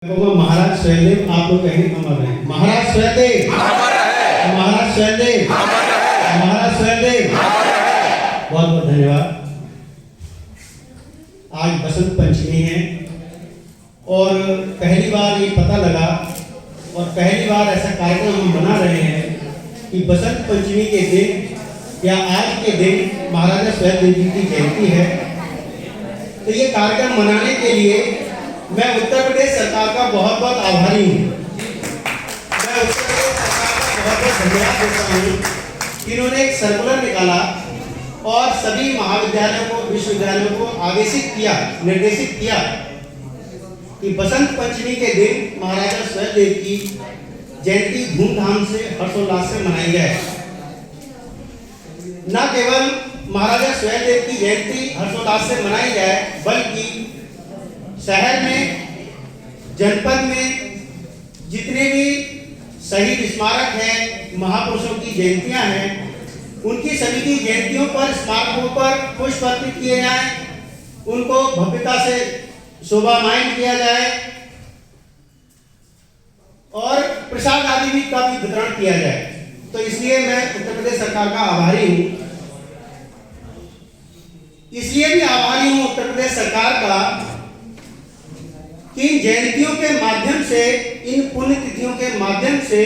महाराज स्वयंदेव आप लोग कहेंगे अमर रहे। महाराज स्वयंदेव अमर रहे। महाराज स्वयंदेव अमर रहे। महाराज स्वयंदेव अमर रहे। बहुत बहुत धन्यवाद। आज बसंत पंचमी है और पहली बार ये पता लगा और पहली बार ऐसा कार्यक्रम हम बना रहे हैं कि बसंत पंचमी के दिन या आज के दिन महाराजा स्वयंदेव जी की जयंती है। तो ये कार्यक्रम मनाने के लिए मैं उत्तर प्रदेश सरकार का बहुत बहुत आभारी हूँ। मैं उत्तर प्रदेश सरकार का बहुत बहुत धन्यवाद देता हूँ कि इन्होंने एक सर्कुलर निकाला और सभी महाविद्यालयों को विश्वविद्यालयों को आदेशित किया, निर्देशित किया कि बसंत पंचमी के दिन महाराजा स्वयंदेव की जयंती धूमधाम से हर्षोल्लास से मनाई जाए। न केवल महाराजा स्वयंदेव की जयंती हर्षोल्लास से मनाई जाए बल्कि शहर में, जनपद में जितने भी शहीद स्मारक हैं, महापुरुषों की जयंतियां हैं, उनकी सभी की जयंतियों पर, स्मारकों पर पुष्प अर्पित किए जाएं, उनको भव्यता से शोभामायन किया जाए और प्रसाद आदि भी का भी वितरण किया जाए। तो इसलिए मैं उत्तर प्रदेश सरकार का आभारी हूँ। इसलिए भी आभारी हूँ उत्तर प्रदेश सरकार का कि इन जयंतियों के माध्यम से, इन पुण्यतिथियों के माध्यम से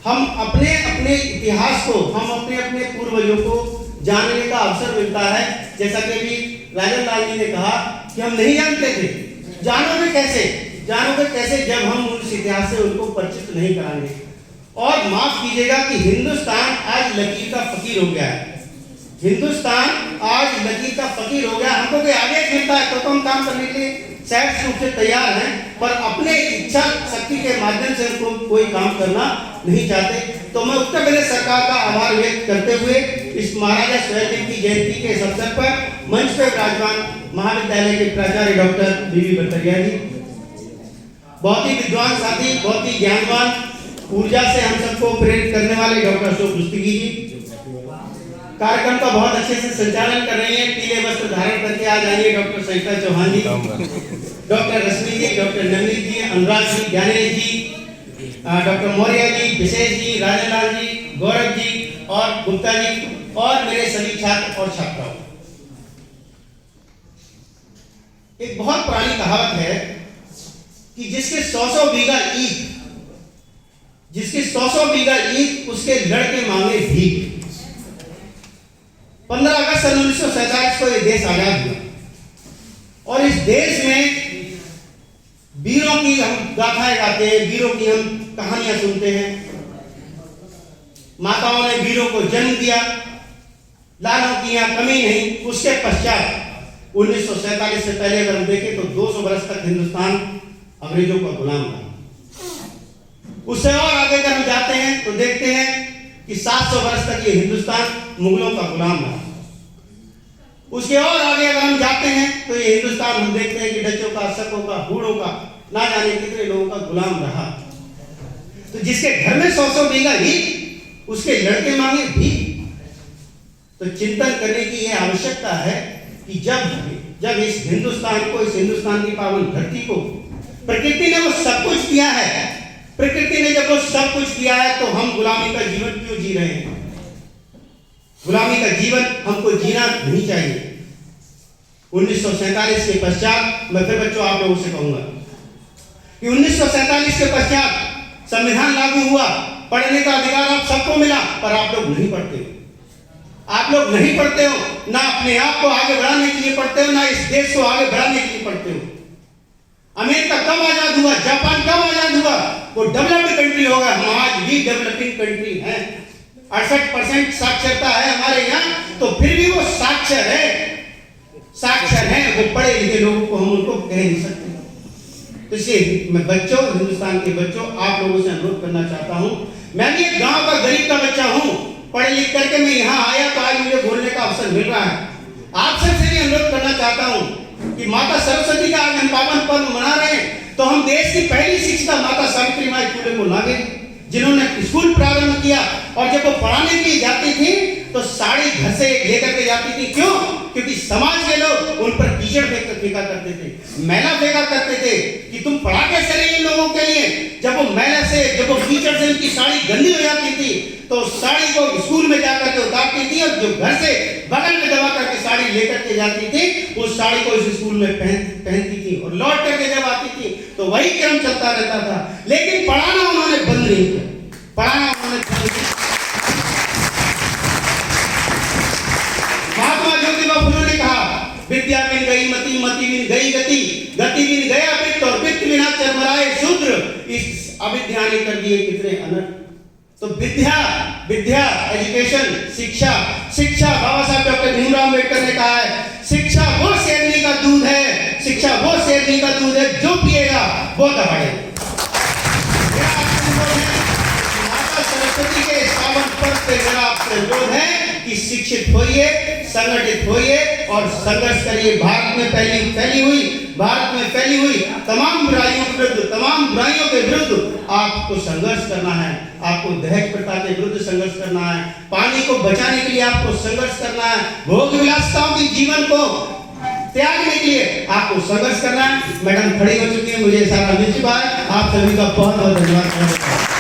हम अपने अपने इतिहास को, हम अपने अपने पूर्वजों को जानने का अवसर मिलता है। जैसा कि अभी राजन लाल जी ने कहा कि हम नहीं जानते थे। जानोगे कैसे? जानोगे कैसे जब हम उस इतिहास से उनको परिचित नहीं कराएंगे। और माफ कीजिएगा कि हिंदुस्तान आज लकीर का फकीर हो गया है। हिंदुस्तान आज लकीर का फकीर हो गया। हमको कोई आदेश मिलता है तो हम काम करने के लिए सहज रूप से तैयार हैं, पर अपने इच्छा शक्ति के माध्यम से उनको कोई काम करना नहीं चाहते। तो मैं उत्तर प्रदेश सरकार का आभार व्यक्त करते हुए इस महाराजा स्वयंदेव की जयंती के इस अवसर पर मंच पर विराजमान महाविद्यालय के प्राचार्य डॉक्टर बीवी बटरिया जी, बहुत ही विद्वान साथी, बहुत ही ज्ञानवान, ऊर्जा से हम सबको प्रेरित करने वाले डॉक्टर अशोक रुस्तगी जी, कार्यक्रम का बहुत अच्छे से संचालन कर रही हैं। पीले वस्त्र धारण करके आ जाइए डॉक्टर सविता चौहान जी, डॉक्टर रश्मि जी, डॉक्टर नवनीत जी, अनुराग जी, ज्ञानेश जी, डॉक्टर मौर्य जी, विशेष जी, राजन जी, गौरव जी और गुप्ता जी और मेरे सभी छात्र और छात्राओं। एक बहुत पुरानी कहावत है कि जिसके 100 बीघा ईख, जिसके 100 बीघा ईख उसके लड़के मांगे भीख। 15 अगस्त सन 1947 को यह देश आजाद हुआ और इस देश में वीरों की हम गाथाएं गाते हैं, वीरों की हम कहानियां सुनते हैं। माताओं ने वीरों को जन्म दिया, लालों की यहां कमी नहीं। उसके पश्चात 1947 से पहले अगर हम देखें तो 200 वर्ष तक हिंदुस्तान अंग्रेजों का गुलाम था। उससे और आगे अगर हम जाते हैं तो देखते हैं कि 700 वर्ष तक ये हिंदुस्तान मुगलों का गुलाम रहा। उसके और आगे अगर हम जाते हैं तो ये हिंदुस्तान हम देखते हैं कि डचों का, शकों का, हूणों का, ना जाने कितने लोगों का गुलाम रहा। तो जिसके घर में 100 बीघा ही उसके लड़के मांगे भी। तो चिंतन करने की यह आवश्यकता है कि जब इस हिंदुस्तान को, इस हिंदुस्तान की पावन धरती को प्रकृति ने वो सब कुछ दिया है, प्रकृति ने जब वो सब कुछ दिया है तो हम गुलामी का जीवन क्यों जी रहे हैं? गुलामी का जीवन हमको जीना नहीं चाहिए। 1947 के पश्चात मैं फिर बच्चों आप लोगों से कहूंगा कि 1947 के पश्चात संविधान लागू हुआ, पढ़ने का अधिकार आप सबको मिला, पर आप लोग नहीं पढ़ते हो। आप लोग नहीं पढ़ते हो, ना अपने आप को आगे बढ़ाने के लिए पढ़ते हो, ना इस देश को आगे बढ़ाने के लिए पढ़ते हो। अमेरिका कब आजाद हुआ? जापान कब आजाद हुआ? वो डेवलप्ड कंट्री होगा, हम आज भी डेवलपिंग कंट्री हैं। 68% साक्षरता है हमारे यहाँ, तो फिर भी वो साक्षर है, साक्षर है। वो पढ़े लिखे लोगों को हम उनको कह नहीं सकते। तो इसलिए मैं बच्चों, हिंदुस्तान के बच्चों, आप लोगों से अनुरोध करना चाहता हूँ। मैं भी एक गांव का गरीब का बच्चा हूँ, पढ़े लिख करके मैं यहाँ आया तो आज मुझे बोलने का अवसर मिल रहा है। आप सबसे भी अनुरोध करना चाहता हूँ कि माता सरस्वती का आज हम पावन पर्व मना रहे हैं, तो हम देश की पहली शिक्षिका माता सावित्री बाई फुले को लागे, जिन्होंने स्कूल प्रारंभ किया। और जब वो पढ़ाने के लिए जाती थी तो साड़ी घर से लेकर के जाती थी। क्यों? क्योंकि समाज के लोग उन पर कीचड़ फेंका करते थे, मैला फेंका करते थे कि तुम पढ़ा कैसे रही लोगों के लिए जब वो मैला से, जब वो कीचड़ से उनकी साड़ी गंदी हो जाती थी तो साड़ी को स्कूल में जाकर के उतारती थी और जो घर से बगल में दबा करके साड़ी लेकर के जाती थी उस साड़ी को इस स्कूल में पहनती थी और लौट करके जब आती थी तो वही क्रम चलता रहता था। लेकिन पढ़ाना उन्होंने बंद नहीं किया, पढ़ाना उन्होंने बंद नहीं किया। महात्मा ज्योतिबा फुले ने कहा, विद्या बिन गई मति, मति बिन गई गति, गति बिन गया वित्त और वित्त बिना चरमराए शूद्र। इस अविद्या ने कर दिए कितने अनर्थ। तो विद्या, विद्या एजुकेशन, शिक्षा, शिक्षा बाबा साहब डॉक्टर भीमराव अम्बेडकर ने कहा है, शिक्षा वो शेरनी का दूध है, शिक्षा वो शेरनी का दूध है जो पिएगा वो दबाएगा। माता सरस्वती के पावन पर्व पे मेरा आपसे अनुरोध है कि शिक्षित होइए, संगठित होइए और संघर्ष करिए। भारत में फैली हुई तमाम बुराइयों के विरुद्ध, तमाम बुराइयों के विरुद्ध आपको संघर्ष करना है। आपको दहेज प्रथा के विरुद्ध संघर्ष करना है, पानी को बचाने के लिए आपको संघर्ष करना है, भोग विलासिताओं के जीवन को त्यागने के लिए आपको संघर्ष करना है। मैडम खड़ी हो चुकी है, मुझे सारा मिल चुका है। आप सभी का बहुत बहुत धन्यवाद।